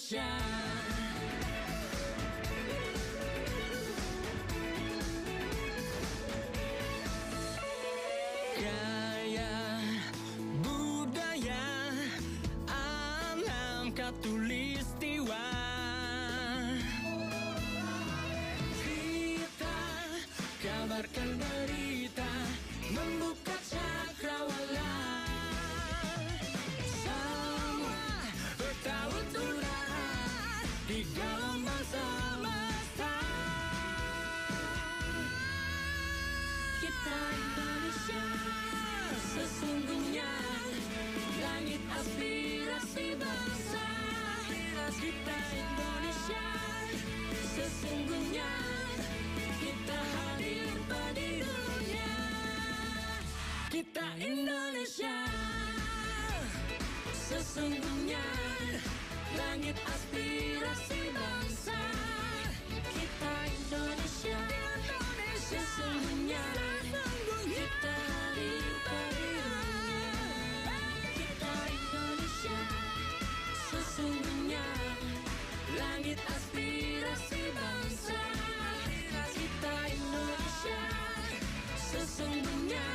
Indonesia. Gaya budaya alam katulistiwa. Kita kabarkan berita, membuka cakrawala. Semua bertaut-tautan di gelombang semesta. Kita Indonesia, sesungguhnya langit aspirasi bangsa. Kita Indonesia, sesungguhnya kita hadir pada dunia. Kita Indonesia, sesungguhnya langit aspirasi bangsa. Kita Indonesia, sesungguhnya kita hadir pada dunia. Kita Indonesia, sesungguhnya langit aspirasi bangsa. Kita Indonesia, sesungguhnya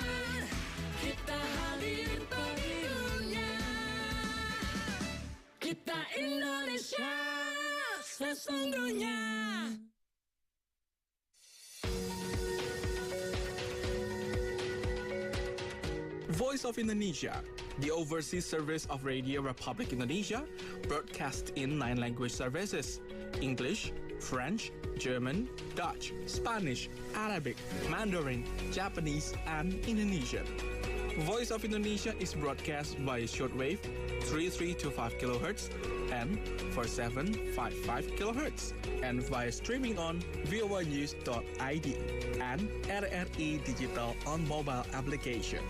kita hadir pada dunia. Kita Indonesia, sesungguhnya. Voice of Indonesia, the overseas service of Radio Republic Indonesia, broadcast in 9 language services: English, French, German, Dutch, Spanish, Arabic, Mandarin, Japanese, and Indonesian. Voice of Indonesia is broadcast by shortwave 3325 kHz and 4755 kHz, and via streaming on voinews.id and RRI Digital on mobile application.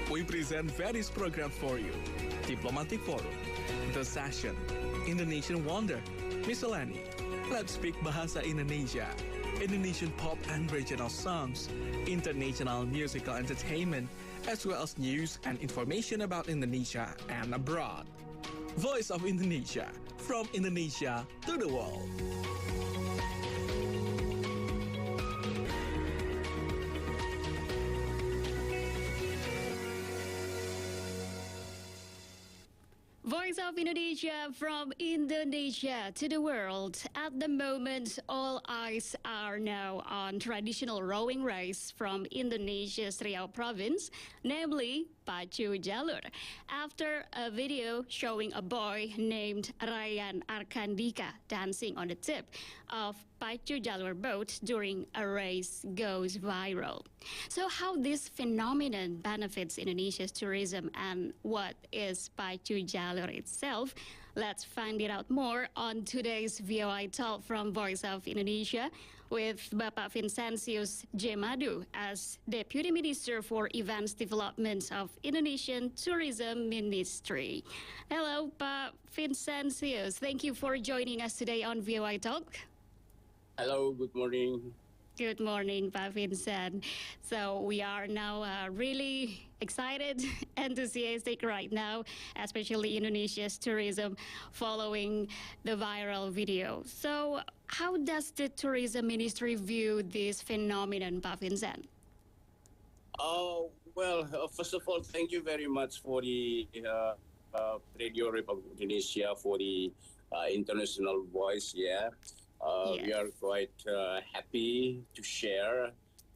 We present various programs for you: Diplomatic Forum, The Session, Indonesian Wonder, Miscellany, Let's Speak Bahasa Indonesia, Indonesian pop and regional songs, international musical entertainment, as well as news and information about Indonesia and abroad. Voice of Indonesia, from Indonesia to the world. Voice of Indonesia, from Indonesia to the world. At the moment, all eyes are now on traditional rowing race from Indonesia's Riau province, namely Pacu Jalur. After a video showing a boy named Ryan Arkandika dancing on the tip of Pacu Jalur boat during a race goes viral. So how this phenomenon benefits Indonesia's tourism and what is Pacu Jalur itself? Let's find it out more on today's VOI Talk from Voice of Indonesia with Bapak Vinsensius Jemadu as Deputy Minister for Events Development of Indonesian Tourism Ministry. Hello, Pak Vinsensius. Thank you for joining us today on VOI Talk. Hello, good morning. Good morning, Pak Vincent. So we are now really excited, enthusiastic right now, especially Indonesia's tourism following the viral video. So how does the tourism ministry view this phenomenon, Pak Vincent? First of all, thank you very much for the Radio Republic of Indonesia for the international voice. Yeah. We are quite happy to share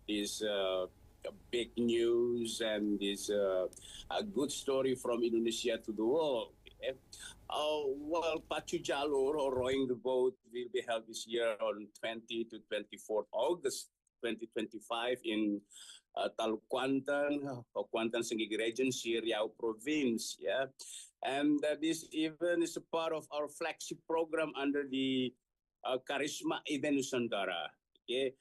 this big news and this a good story from Indonesia to the world. Pacu Jalur, or rowing the boat, will be held this year on 20 to 24th August 2025 in Taluk Kuantan, Kuantan Senggigi Regency, Riau Province. Yeah, and this event is a part of our flagship program under the Karisma Event Nusantara. Okay,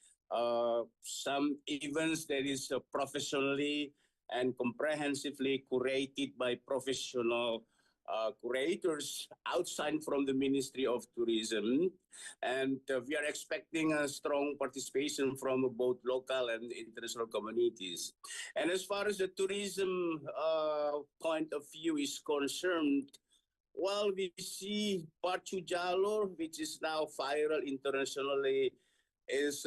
some events that is professionally and comprehensively curated by professional curators outside from the Ministry of Tourism, and we are expecting a strong participation from both local and international communities. And as far as the tourism point of view is concerned, Well, we see Pacu Jalur, which is now viral internationally, is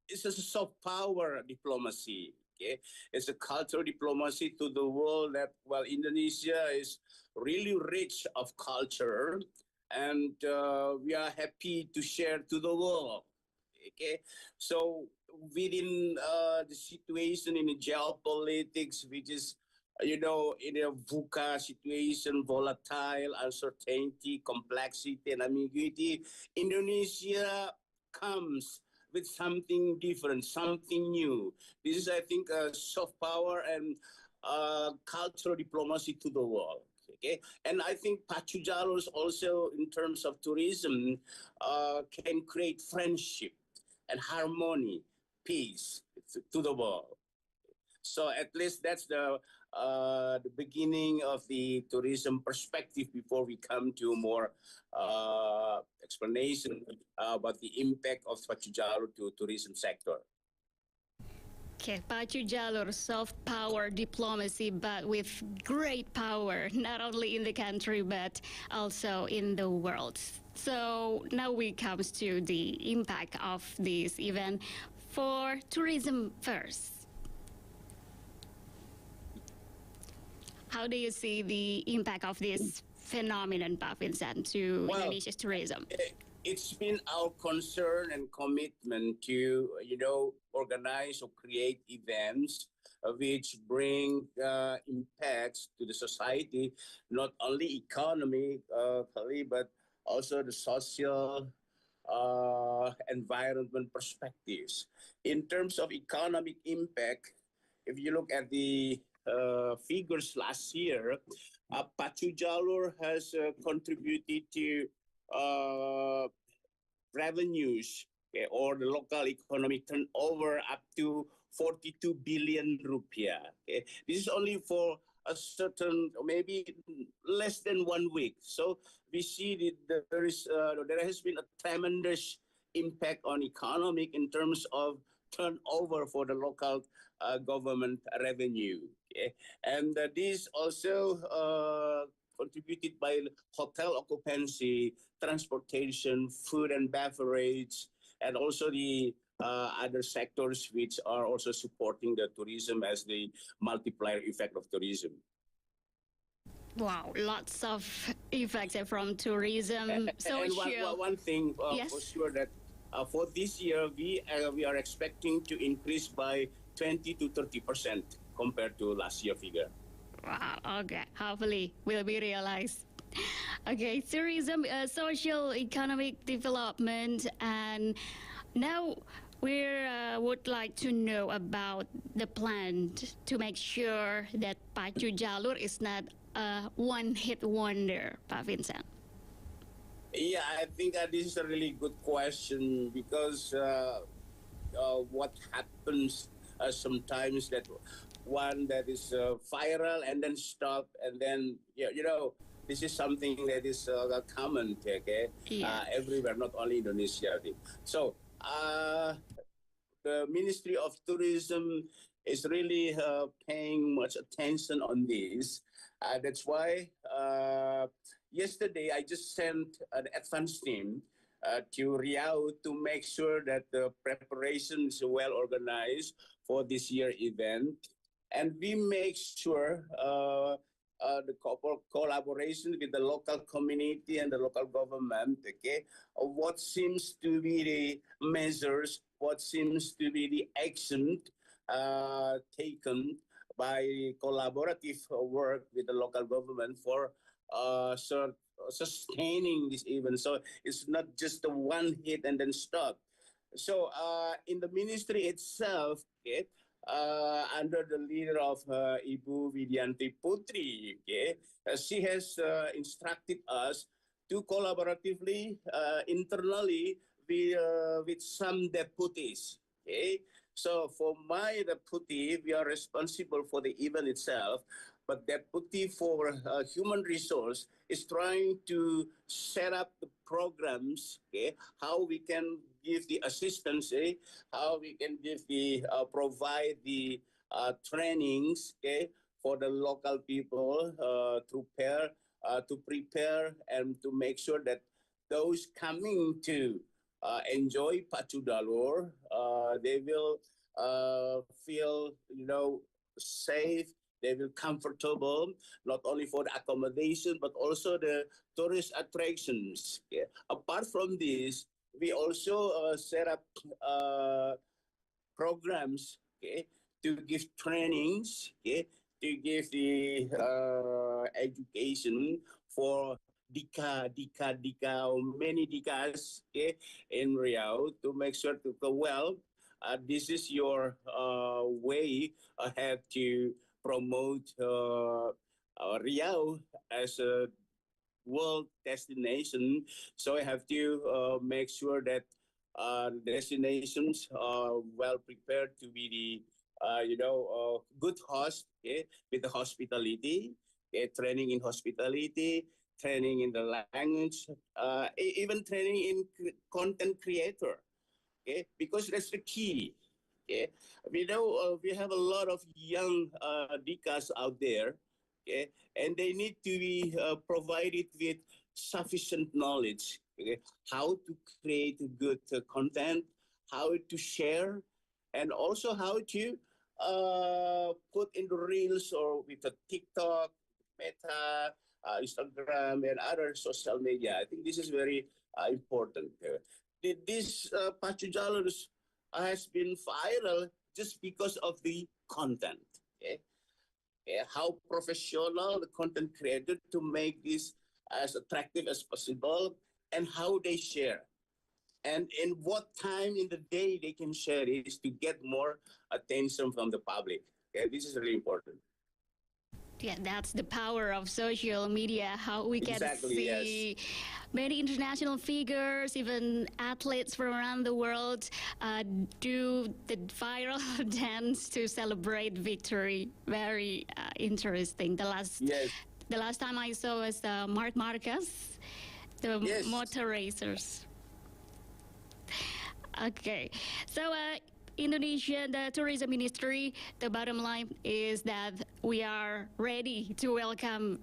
it's a soft power diplomacy. Okay, it's a cultural diplomacy to the world that well, Indonesia is really rich of culture, and we are happy to share to the world. Okay, so within the situation in the geopolitics, which is in a VUCA situation, volatile, uncertainty, complexity, and ambiguity, Indonesia comes with something different, something new. This is, I think, soft power and cultural diplomacy to the world. Okay, and I think Pacu Jalur also, in terms of tourism, can create friendship and harmony, peace to the world. So at least that's the beginning of the tourism perspective before we come to more explanation about the impact of Pacu Jalur to tourism sector. Okay, Pacu Jalur, soft power diplomacy, but with great power, not only in the country, but also in the world. So now we come to the impact of this event for tourism first. How do you see the impact of this phenomenon, Pak Vincent, to Indonesia's tourism? It's been our concern and commitment to, organize or create events which bring impacts to the society, not only economically, but also the social environment perspectives. In terms of economic impact, if you look at the figures last year, Pacu Jalur has contributed to revenues, okay, or the local economic turnover up to 42 billion rupiah. Okay. This is only for a certain, maybe less than 1 week. So we see that there has been a tremendous impact on economic in terms of turnover for the local government revenue. Okay. And this also contributed by hotel occupancy, transportation, food and beverage, and also the other sectors which are also supporting the tourism as the multiplier effect of tourism. Wow, lots of effects from tourism, social. And one thing Yes. for sure that for this year we are expecting to increase by 20 to 30% compared to last year figure. Wow, okay. Hopefully will be realized. Okay, tourism, social, economic development, and now we would like to know about the plan to make sure that Pacu Jalur is not a one-hit wonder, Pak Vincent. Yeah, I think this is a really good question because what happens sometimes that one that is viral and then stop and then this is something that is common, okay, Yeah. everywhere, not only Indonesia. I think. So the Ministry of Tourism is really paying much attention on this. That's why yesterday I just sent an advance team to Riau to make sure that the preparation is well organized for this year event. And we make sure the collaboration with the local community and the local government, okay, what seems to be the measures, what seems to be the action taken by collaborative work with the local government for sustaining this event. So it's not just a one hit and then stop. So in the ministry itself, okay, under the leader of Ibu Widianti Putri, okay, she has instructed us to collaboratively internally with some deputies. Okay, so for my deputy, we are responsible for the event itself, but deputy for human resource is trying to set up the programs, okay, how we can give the assistance, how we can give the provide the trainings, okay, for the local people to prepare to prepare and to make sure that those coming to enjoy Pacu Jalur, they will feel, safe. They will comfortable, not only for the accommodation but also the tourist attractions. Yeah. Apart from this, we also set up programs, okay, to give trainings, okay, to give the education for Dika, or many Dikas, okay, in Riau to make sure to go well. This is your way ahead to promote Riau as a world destination. So I have to make sure that destinations are well prepared to be the good host, okay, with the hospitality, okay, training in hospitality, training in the language, even training in content creator, okay, because that's the key. Okay, we know we have a lot of young Dikas out there, okay, and they need to be provided with sufficient knowledge, okay, how to create good content, how to share, and also how to put in the reels or with the TikTok, Meta, Instagram, and other social media. I think this is very important. This Pacu Jalur has been viral just because of the content. Okay? How professional the content creator to make this as attractive as possible, and how they share. And in what time in the day they can share is to get more attention from the public. Okay? This is really important. Yeah, that's the power of social media, how we can Exactly, see many international figures, even athletes from around the world, do the viral dance to celebrate victory. Very interesting. Yes. The last time I saw was Mark Marquez, the Yes. motor racers. Okay, so Indonesia, the tourism ministry, the bottom line is that we are ready to welcome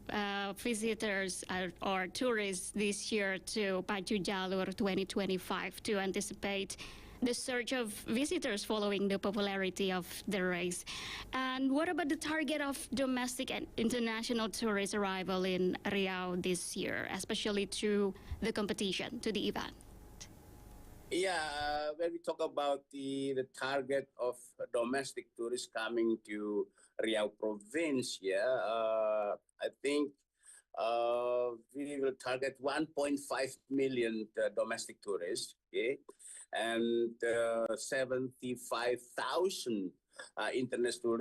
visitors or tourists this year to Pacu Jalur 2025 to anticipate the surge of visitors following the popularity of the race. And what about the target of domestic and international tourist arrival in Riau this year, especially to the competition, to the event? Yeah, when we talk about the target of domestic tourists coming to Riau province, I think we will target 1.5 million domestic tourists, okay, and 75,000 international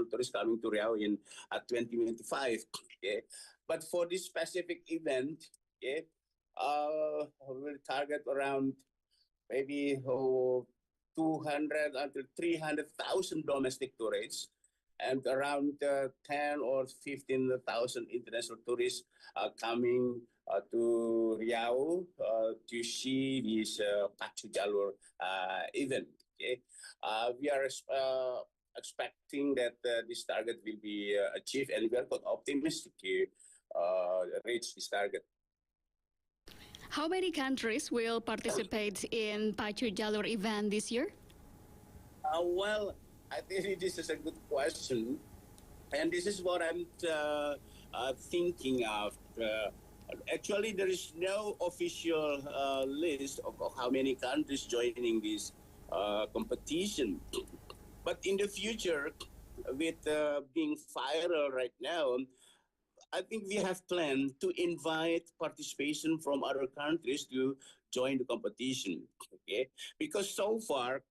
tourists coming to Riau in 2025. Okay, but for this specific event, okay, we'll target around maybe 200 until 300,000 domestic tourists and around 10 or 15,000 international tourists coming to Riau to see this Pacu Jalur event. Okay? We are expecting that this target will be achieved, and we are quite optimistic to reach this target. How many countries will participate in Pacu Jalur event this year? Well, I think this is a good question, and this is what I'm thinking of. Actually, there is no official list of how many countries joining this competition. But in the future, with being viral right now, I think we have planned to invite participation from other countries to join the competition. Okay, because so far,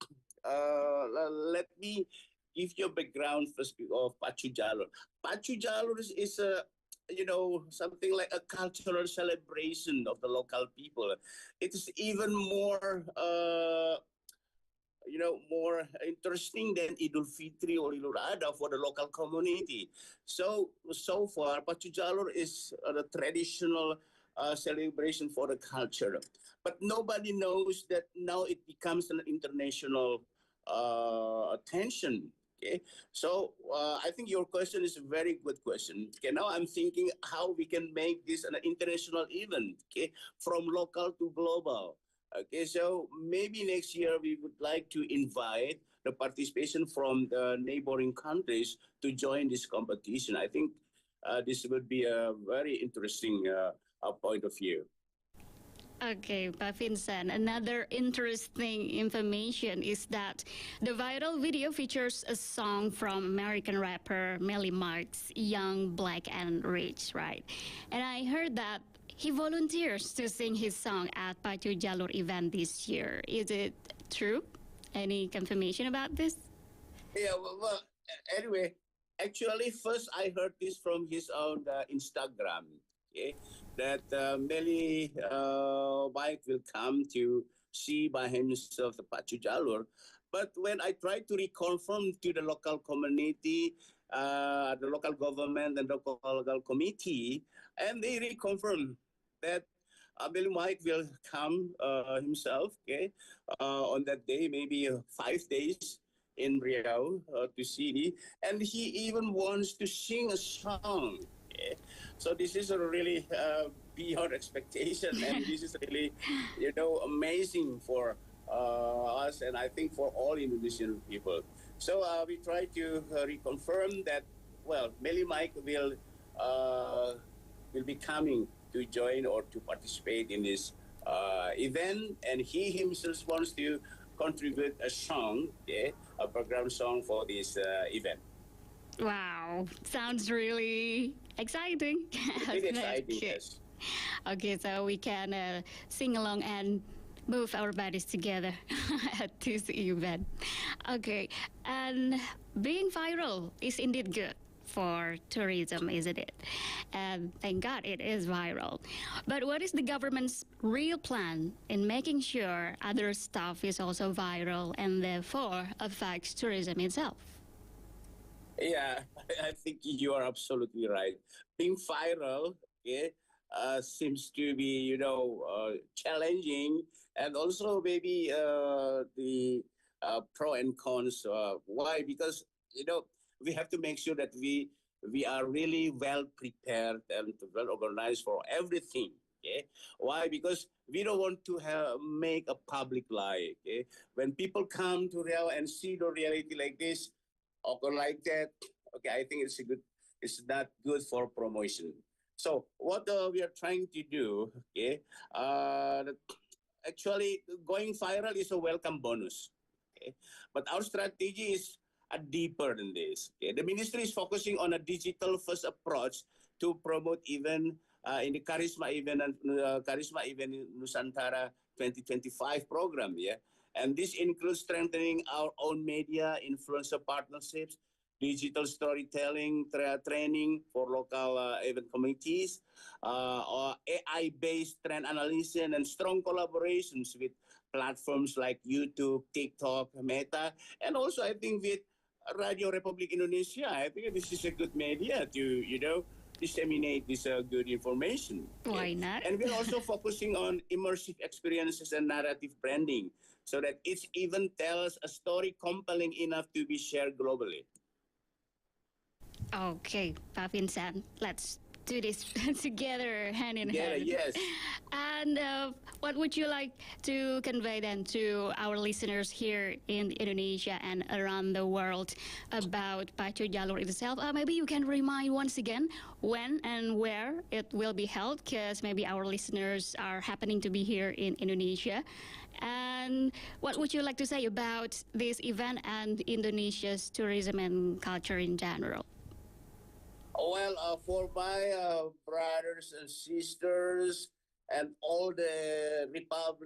let me give you a background first of Pacu Jalur. Pacu Jalur is a something like a cultural celebration of the local people. It is even more more interesting than Idul Fitri or Idul Adha for the local community. So far, Pacu Jalur is the traditional celebration for the culture. But nobody knows that now it becomes an international attention. Okay, so I think your question is a very good question. Okay, now I'm thinking how we can make this an international event. Okay, from local to global. Okay, so maybe next year we would like to invite the participation from the neighboring countries to join this competition. I think this would be a very interesting point of view. Okay, Pak Vincent. Another interesting information is that the viral video features a song from American rapper Melly Mark's Young, Black, and Rich, right? And I heard that he volunteers to sing his song at Pacu Jalur event this year. Is it true? Any confirmation about this? Yeah, well, anyway, actually, first I heard this from his own Instagram. Okay, that Melly Mike will come to see by himself the Pacu Jalur. But when I tried to reconfirm to the local community, the local government and the local committee, and they reconfirmed that Melly Mike will come himself, okay, on that day, maybe 5 days in Riau to see, and he even wants to sing a song. Okay? So this is a really beyond expectation, and this is really, amazing for us, and I think for all Indonesian people. So we try to reconfirm that. Well, Melly Mike will be coming to join or to participate in this event, and he himself wants to contribute a song, okay, a background song for this event. Wow, sounds really exciting. Really That's exciting, good. yes. Okay, so we can sing along and move our bodies together at this event. Okay, and being viral is indeed good for tourism, isn't it? And thank God it is viral. But what is the government's real plan in making sure other stuff is also viral and therefore affects tourism itself? Yeah, I think you are absolutely right. Being viral, okay, seems to be, challenging, and also maybe the pro and cons. Why? Because we have to make sure that we are really well prepared and well organized for everything. Okay, why? Because we don't want to make a public lie. Okay, when people come to Real and see the reality like this, or like that, okay, I think it's not good for promotion. So what we are trying to do, okay, actually going viral is a welcome bonus, okay, but our strategy is deeper than this. Okay, the ministry is focusing on a digital first approach to promote event in the Charisma event in Nusantara 2025 program. Yeah, and this includes strengthening our own media, influencer partnerships, digital storytelling training for local event communities, or AI-based trend analysis, and strong collaborations with platforms like YouTube, TikTok, Meta, and also I think with Radio Republic Indonesia. I think this is a good media to, disseminate this good information. Why Okay? not? And we're also focusing on immersive experiences and narrative branding so that each event tells a story compelling enough to be shared globally. Okay, Pak Vincent, let's do this together, hand in Yeah, hand. yes. And what would you like to convey then to our listeners here in Indonesia and around the world about Pacu Jalur itself? Maybe you can remind once again when and where it will be held, because maybe our listeners are happening to be here in Indonesia. And what would you like to say about this event and Indonesia's tourism and culture in general? Well, for my brothers and sisters and all the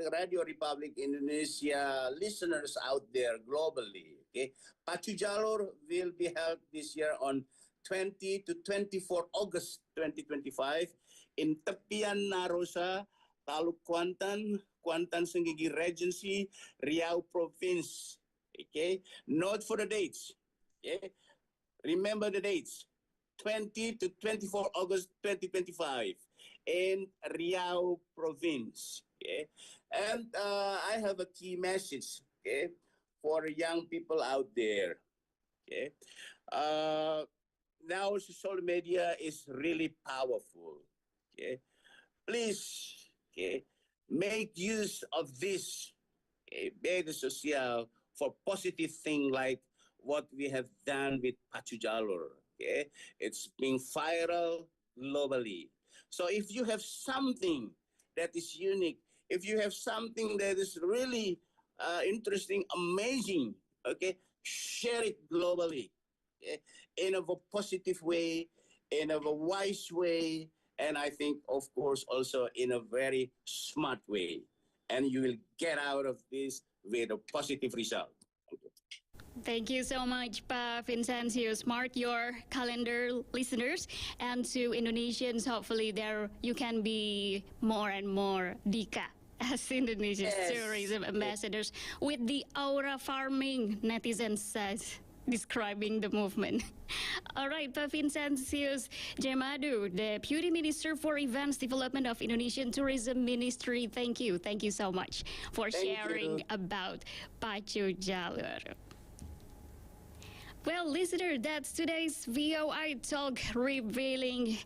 Radio Republic Indonesia listeners out there globally, okay, Pacu Jalur will be held this year on 20 to 24 August 2025 in Tepian Narosa, Taluk Kuantan Senggigi Regency, Riau Province. Okay, note for the dates. Okay, remember the dates. 20 to 24 August 2025 in Riau Province. Okay? And I have a key message, okay, for young people out there. Okay. Now social media is really powerful. Okay. Please, okay, make use of this, okay, media social for positive thing like what we have done with Pacu Jalur. Okay. It's being viral globally. So if you have something that is unique, if you have something that is really interesting, amazing, okay, share it globally, okay, in a positive way, in a wise way, and I think, of course, also in a very smart way. And you will get out of this with a positive result. Thank you so much, Pa Vinsensius. Mark your calendar, listeners, and to Indonesians, hopefully there you can be more and more Dika as Indonesia's tourism ambassadors with the aura farming, netizens says, describing the movement. All right, Pa Vinsensius Jemadu, Deputy Minister for Events Development of Indonesian Tourism Ministry. Thank you. Thank you so much for sharing about Pacu Jalur. Well, listener, that's today's VOI talk revealing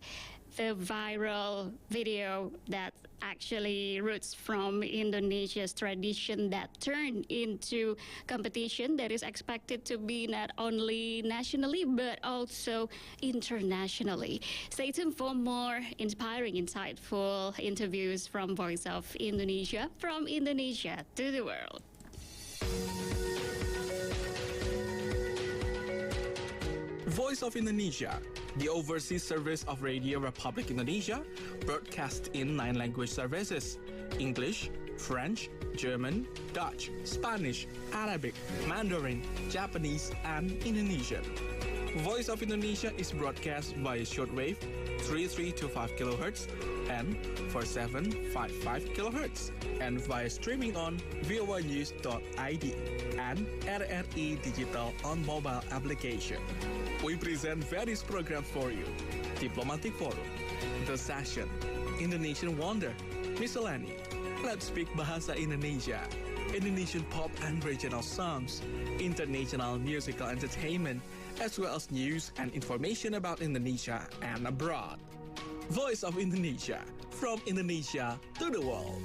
the viral video that actually roots from Indonesia's tradition that turned into competition that is expected to be not only nationally but also internationally. Stay tuned for more inspiring, insightful interviews from Voice of Indonesia, from Indonesia to the world. Voice of Indonesia, the overseas service of Radio Republic Indonesia, broadcast in 9 language services: English, French, German, Dutch, Spanish, Arabic, Mandarin, Japanese, and Indonesian. Voice of Indonesia is broadcast via shortwave 3325 kHz and 4755 kHz, and via streaming on voinews.id and RRI Digital on mobile application. We present various programs for you: Diplomatic Forum, The Session, Indonesian Wonder, Miscellany, Let's Speak Bahasa Indonesia, Indonesian pop and regional songs, international musical entertainment, as well as news and information about Indonesia and abroad. Voice of Indonesia, from Indonesia to the world.